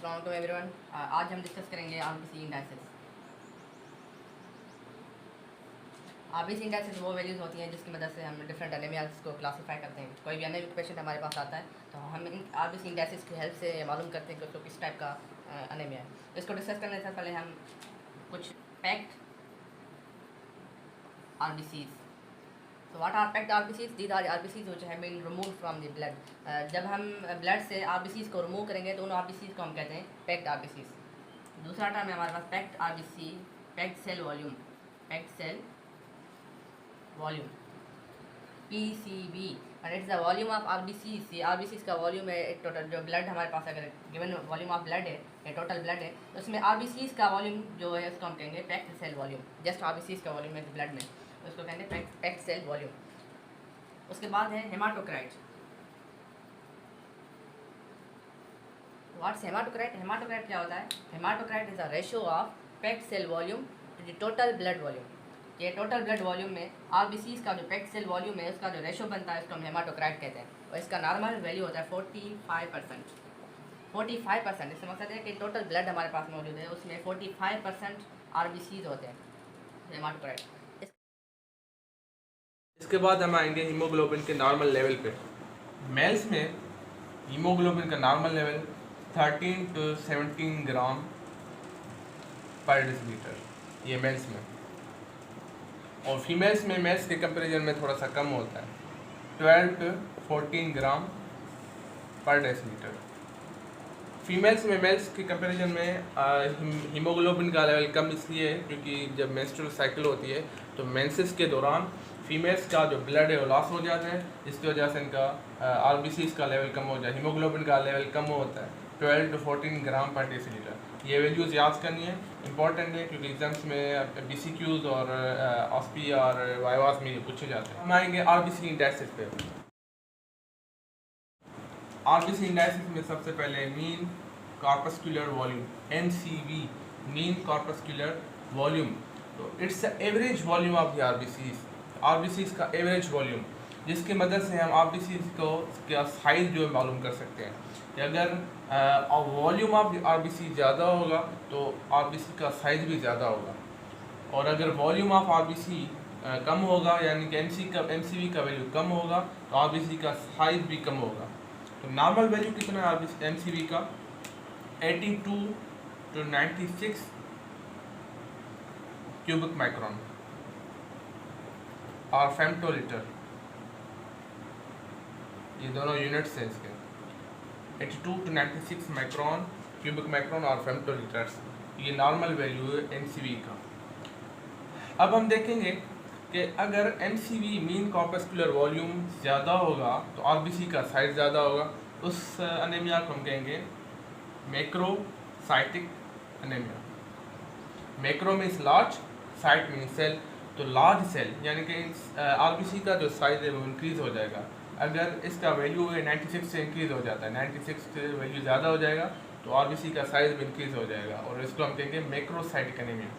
अस्सलाम वालेकुम एवरीवन। आज हम डिस्कस करेंगे आरबीसी इंडेक्सेस। आरबीसी इंडेक्सेस वो वैल्यूज़ होती हैं जिसकी मदद से हम डिफरेंट एनीमियाज को क्लासीफाई करते हैं। कोई भी एनीमिक पेशेंट हमारे पास आता है तो हम इन आरबीसी इंडेक्सेस की हेल्प से मालूम करते हैं कि उसको किस टाइप का एनीमिया है। इसको डिस्कस करने से पहले हम कुछ packed RBCs. So what are packed RBCs? These are RBCs which have been removed from the blood. जब हम ब्लड से RBCs को रिमूव करेंगे तो उन RBCs को हम कहते हैं पैक्ड RBCs। दूसरा टर्म है हमारे पास packed RBC, packed cell volume, packed cell volume PCV and it's the volume of RBCs। ये RBCs का वॉल्यूम है टोटल जो ब्लड हमारे पास अगर गिवन वॉल्यूम ऑफ ब्लड है या टोटल ब्लड है तो उसमें RBCs का वॉल्यूम जो है उसको हम कहेंगे packed cell volume. Just RBCs का वॉल्यूम है ब्लड में उसको कहेंगे पैक्ड सेल वॉल्यूम। उसके बाद है हेमाटोक्राइट। व्हाट्स हेमाटोक्राइट? हेमाटोक्राइट क्या होता है? Haematocrit is a ratio of packed cell volume to the total blood volume. ये टोटल ब्लड वॉल्यूम में आरबीसीज का जो पैक्ड सेल वॉल्यूम है उसका जो रेशियो बनता है उसको हम हेमाटोक्राइट कहते हैं और इसका नॉर्मल वैल्यू होता है 45%। 45% इसका मतलब है कि टोटल ब्लड हमारे पास मौजूद है उसमें 45% आरबीसीज होते हैं हेमाटोक्राइट। इसके बाद हम आएंगे हीमोग्लोबिन के नॉर्मल लेवल पे। मेल्स में हीमोग्लोबिन का नॉर्मल लेवल 13 to 17 ग्राम पर डेसीलीटर, ये मेल्स में। और फीमेल्स में मेल्स के कंपैरिजन में थोड़ा सा कम होता है, 12 to 14 ग्राम पर डेसीलीटर। फीमेल्स में मेल्स के कंपैरिजन में हीमोग्लोबिन का लेवल कम इसलिए है क्योंकि जब मेंस्ट्रुअल साइकिल होती है तो मेंसेस के दौरान फीमेल्स का जो ब्लड है वो लॉस हो जाता है, इसकी वजह से इनका आरबीसीज का लेवल कम हो जाए, हीमोग्लोबिन का लेवल कम होता है 12 to 14 ग्राम पर डेसीलीटर। ये वैल्यूज़ याद करनी है, इंपॉर्टेंट है क्योंकि एग्जाम्स में बीसीक्यूज और ऑस्पी और वाइवास में ये पूछे जाते हैं। हम आएंगे आरबीसी इंडेक्सेस पे। आरबीसी इंडेक्सेस में सबसे पहले mean corpuscular volume, MCV, mean corpuscular volume. तो it's the average volume of the RBCs का एवरेज वॉल्यूम, जिसकी मदद से हम आरबीसीज को क्या साइज जो है मालूम कर सकते हैं कि अगर वॉल्यूम ऑफ द आरबीसी ज़्यादा होगा तो आरबीसी का साइज भी ज़्यादा होगा, और अगर वॉल्यूम ऑफ आरबीसी कम होगा यानी कि एमसीवी का वैल्यू कम होगा तो आरबीसी का साइज भी कम होगा। तो नॉर्मल वैल्यू कितना है आरबीसी एमसीवी का? 82 to 96 क्यूबिक माइक्रोन और फेम्टोलीटर, ये दोनों यूनिट्स हैं इसके। 82 to 96 माइक्रोन, क्यूबिक माइक्रोन और फेम्टोलीटर्स, ये नॉर्मल वैल्यू है एमसीवी का। अब हम देखेंगे कि अगर एमसीवी मीन कॉर्पस्कुलर वॉल्यूम ज़्यादा होगा तो आरबीसी का साइज ज़्यादा होगा, उस एनीमिया को हम कहेंगे macrocytic anaemia. Macro means large, cyte means cell, तो लार्ज सेल यानी कि आरबीसी का जो साइज है वो इंक्रीज़ हो जाएगा। अगर इसका वैल्यू 96 से इंक्रीज़ हो जाता है, 96 से वैल्यू ज़्यादा हो जाएगा तो आरबीसी का साइज भी इंक्रीज़ हो जाएगा और इसको हम कहेंगे मैक्रोसाइटिक एनीमिया।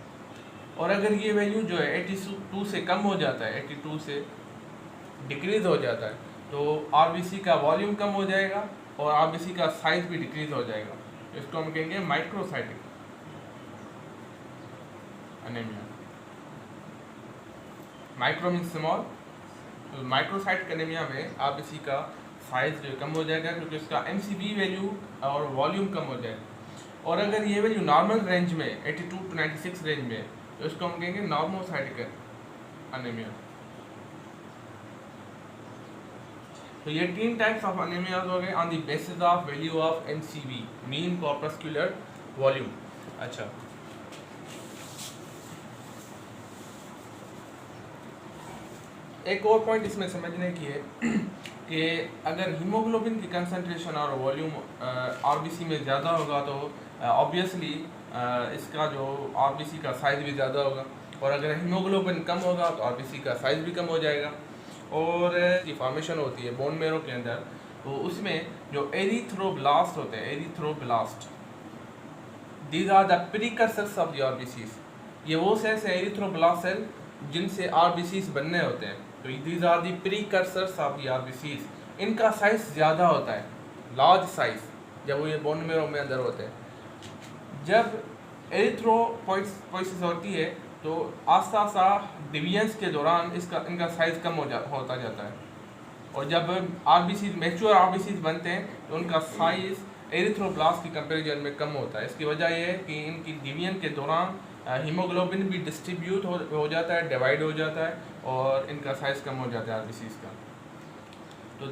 और अगर ये वैल्यू जो है 82 से कम हो जाता है, 82 से डिक्रीज़ हो जाता है तो आरबीसी का वॉल्यूम कम हो जाएगा और आरबीसी का साइज भी डिक्रीज़ हो जाएगा, इसको हम कहेंगे microcytic anaemia. Micro means small, तो माइक्रोसाइटिक एनीमिया में आरबीसी का साइज जो कम हो जाएगा क्योंकि उसका एमसीवी वैल्यू और वॉल्यूम कम हो जाएगा। और अगर ये वैल्यू नॉर्मल रेंज में 82 to 96 रेंज में तो इसको हम कहेंगे नॉर्मोसाइटिक एनीमिया। तो ये 3 टाइप्स ऑफ एनीमियाज हो गए on the basis of value of MCV, mean corpuscular volume. अच्छा, एक और पॉइंट इसमें समझने की है कि अगर हीमोग्लोबिन की कंसंट्रेशन और वॉल्यूम आरबीसी में ज़्यादा होगा तो ऑब्वियसली इसका जो आरबीसी का साइज भी ज़्यादा होगा, और अगर हीमोग्लोबिन कम होगा तो आरबीसी का साइज भी कम हो जाएगा। और की फॉर्मेशन होती है बोन मेरो के अंदर, तो उसमें जो एरिथ्रोब्लास्ट होते हैं, erythroblast, these are the precursors of the RBCs. ये वो सेल्स हैं एरिथ्रोब्लास्ट सेल जिनसे आरबीसीज बनने होते हैं, तो these are the precursors of the RBCs. इनका साइज ज़्यादा होता है, लार्ज साइज, जब वो ये बोन मेरो में अंदर होते हैं। जब एरिथ्रोपोइसिस होती है तो आस्ता आस्ता डिवीजन्स के दौरान इनका साइज़ कम होता जाता है, और जब आरबीसी मैच्योर आरबीसी बनते हैं तो उनका साइज़ एरिथ्रोब्लास्ट की कंपैरिजन में कम होता है। इसकी वजह यह है कि इनकी डिवीजन के दौरान हीमोग्लोबिन भी डिस्ट्रीब्यूट हो जाता है, डिवाइड हो जाता है, और इनका साइज़ कम हो जाता है आरबीसी का। तो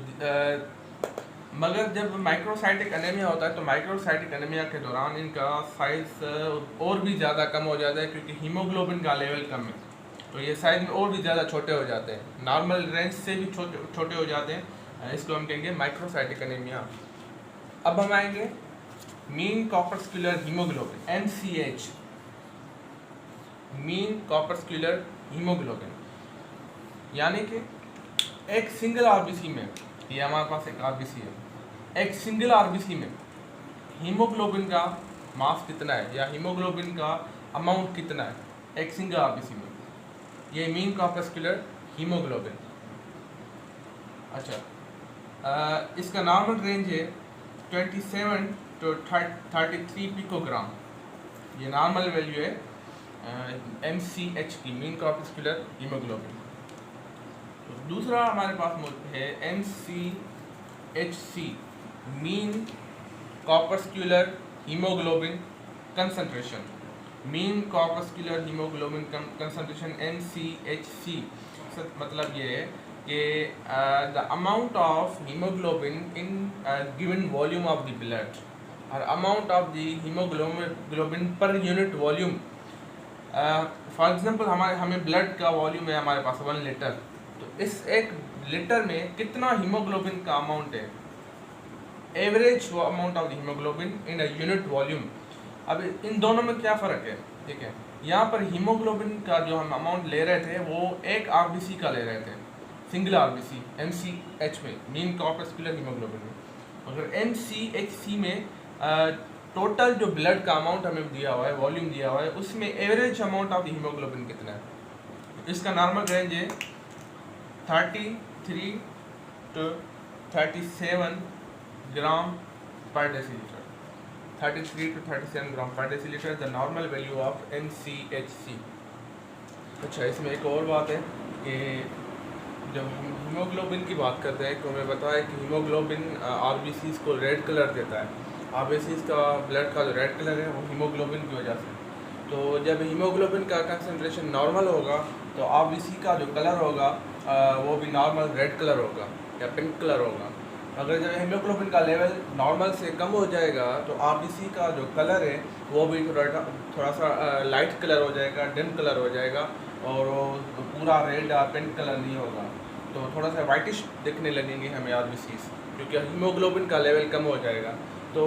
मगर जब माइक्रोसाइटिक एनीमिया होता है तो माइक्रोसाइटिक एनीमिया के दौरान इनका साइज़ और भी ज़्यादा कम हो जाता है, क्योंकि हीमोग्लोबिन का लेवल कम है, तो ये साइज़ में और भी ज़्यादा छोटे हो जाते हैं, नॉर्मल रेंज से भी छोटे हो जाते हैं। इसको हम कहेंगे माइक्रोसाइटिक एनीमिया। अब हम आएंगे mean corpuscular haemoglobin MCH, mean corpuscular haemoglobin, यानी कि एक सिंगल आरबीसी में, ये हमारे पास एक आरबीसी है, एक सिंगल आरबीसी में हीमोग्लोबिन का मास कितना है या हीमोग्लोबिन का अमाउंट कितना है एक सिंगल आरबीसी में, ये मीन कॉर्पस्कुलर हीमोग्लोबिन। अच्छा, इसका नॉर्मल रेंज है 27 to 33 पिकोग्राम, ये नॉर्मल वैल्यू है MCH की, मीन कॉर्पस्कुलर हीमोग्लोबिन। तो दूसरा हमारे पास है MCHC, mean corpuscular haemoglobin concentration, mean corpuscular haemoglobin concentration MCHC। मतलब ये है कि the amount of haemoglobin in given volume of the blood और amount of the haemoglobin per unit volume. For example हमें ब्लड का वॉल्यूम है हमारे पास 1 litre, तो इस 1 लीटर में कितना हीमोग्लोबिन का अमाउंट है, average amount of the haemoglobin in a unit volume. अब इन दोनों में क्या फ़र्क है, ठीक है, यहाँ पर हीमोग्लोबिन का जो हम अमाउंट ले रहे थे वो एक आरबीसी का ले रहे थे, सिंगल आरबीसी MCH में, मीन कॉर्पस्कुलर हीमोग्लोबिन में। अगर MCHC में टोटल जो ब्लड का अमाउंट हमें दिया हुआ है, वॉल्यूम दिया हुआ है, उसमें average amount of the haemoglobin कितना है। इसका नॉर्मल रेंज है 33 to 37 ग्राम पर डेसीलीटर, 33 to 37 ग्राम पर decilitre the normal value of MCHC। अच्छा, इसमें एक और बात है कि जब हम हीमोग्लोबिन की बात करते हैं तो हमें पता है कि हीमोग्लोबिन आरबीसीज को रेड कलर देता है। आरबीसीज का ब्लड का जो रेड कलर है वो हीमोग्लोबिन की वजह से। तो जब हीमोग्लोबिन का कंसंट्रेशन नॉर्मल होगा तो आरबीसी का जो कलर होगा वो भी नॉर्मल रेड कलर होगा या पिंक कलर होगा। अगर जब हीमोग्लोबिन का लेवल नॉर्मल से कम हो जाएगा तो आरबीसी का जो कलर है वो भी थोड़ा सा लाइट कलर हो जाएगा, डिम कलर हो जाएगा, और वो पूरा रेड या पिंक कलर नहीं होगा, तो थोड़ा सा वाइटिश दिखने लगेंगे हमें आरबीसीज, क्योंकि हीमोग्लोबिन का लेवल कम हो जाएगा। तो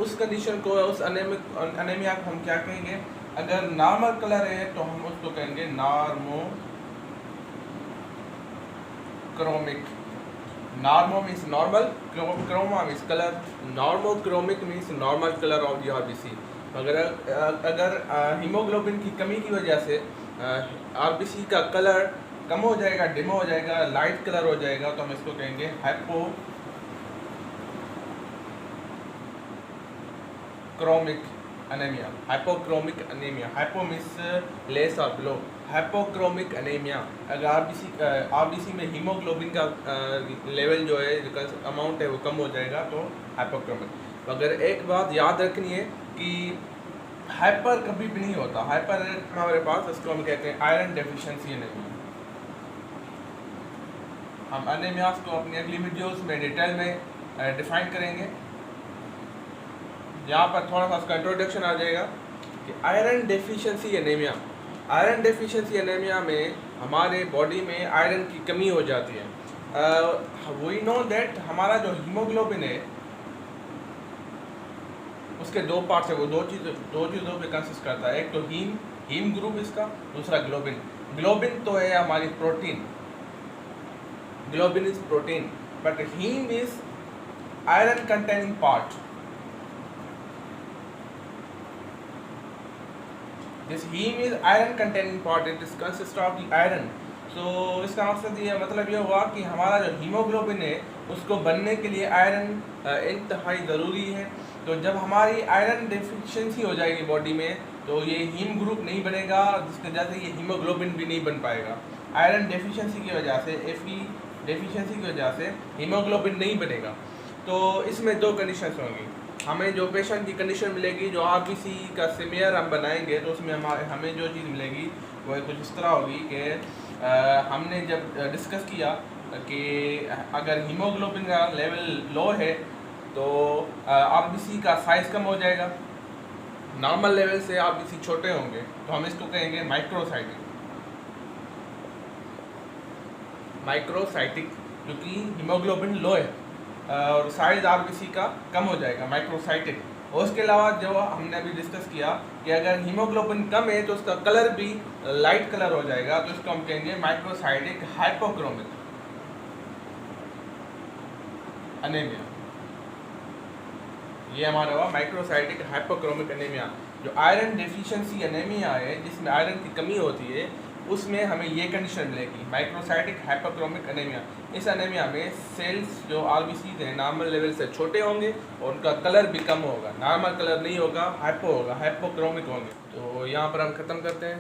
उस कंडीशन को, उस अनेमिया को हम क्या कहेंगे, अगर नॉर्मल कलर है तो हम उसको कहेंगे normochromic. Normo means normal, chroma means colour, normochromic means normal colour of the RBC. अगर हीमोग्लोबिन की कमी की वजह से आरबीसी का कलर कम हो जाएगा, डिम हो जाएगा, लाइट कलर हो जाएगा, तो हम इसको कहेंगे hypochromic anaemia. Hypochromic anaemia, hypo means less और बिलो, हाइपोक्रोमिक एनीमिया। अगर आरबीसी में हीमोग्लोबिन का लेवल जो है, अमाउंट है, वो कम हो जाएगा तो हाइपोक्रोमिक। मगर एक बात याद रखनी है कि हाइपर कभी भी नहीं होता। हाइपर हमारे पास, इसको हम कहते हैं आयरन डेफिशिएंसी एनीमिया। हम एनीमियास को अपनी अगली वीडियोस में डिटेल में डिफाइन करेंगे। यहाँ पर थोड़ा सा उसका इंट्रोडक्शन आ जाएगा कि iron deficiency anaemia. Iron deficiency anaemia में हमारे बॉडी में आयरन की कमी हो जाती है। वी नो दैट हमारा जो हीमोग्लोबिन है उसके 2 पार्ट्स है, वो दो चीज़ों पे कंसिस्ट करता है। एक तो हीम ग्रुप इसका, दूसरा ग्लोबिन। ग्लोबिन तो है हमारी protein, globin is protein, but heme is iron containing part. This heme is iron containing part. It is consist of the iron. So इसका मकसद ये मतलब ये हुआ कि हमारा जो हीमोग्लोबिन है उसको बनने के लिए आयरन इंतहाई ज़रूरी है। तो जब हमारी आयरन डेफिशिएंसी हो जाएगी बॉडी में तो ये हीम ग्रुप नहीं बनेगा, जिसकी वजह से ये हीमोग्लोबिन भी नहीं बन पाएगा। आयरन डेफिशिएंसी की वजह से, Fe डेफिशिएंसी की वजह से हीमोग्लोबिन नहीं बनेगा। तो इसमें दो कंडीशंस होंगी। हमें जो पेशेंट की कंडीशन मिलेगी, जो RBC का स्मीयर हम बनाएंगे तो उसमें हमें जो चीज़ मिलेगी वो कुछ इस तरह होगी कि हमने जब डिस्कस किया कि अगर हीमोग्लोबिन का लेवल लो है तो RBC का साइज़ कम हो जाएगा, नॉर्मल लेवल से RBC छोटे होंगे, तो हम इसको कहेंगे माइक्रोसाइटिक। माइक्रोसाइटिक क्योंकि हीमोग्लोबिन लो है और साइज RBC का कम हो जाएगा, माइक्रोसाइटिक। और उसके अलावा जो हमने अभी डिस्कस किया कि अगर हीमोग्लोबिन कम है तो उसका कलर भी लाइट कलर हो जाएगा, तो इसको हम कहेंगे माइक्रोसाइटिक हाइपोक्रोमिक एनीमिया। ये हमारा हुआ माइक्रोसाइटिक हाइपोक्रोमिक एनीमिया। जो आयरन डेफिशिएंसी एनीमिया है, जिसमें आयरन की कमी होती है, उसमें हमें ये कंडीशन मिलेगी, माइक्रोसाइटिक हाइपोक्रोमिक एनीमिया। इस एनीमिया में सेल्स जो RBC हैं नॉर्मल लेवल से छोटे होंगे और उनका कलर भी कम होगा, नॉर्मल कलर नहीं होगा, हाइपो होगा, हाइपोक्रोमिक होंगे। तो यहाँ पर हम ख़त्म करते हैं।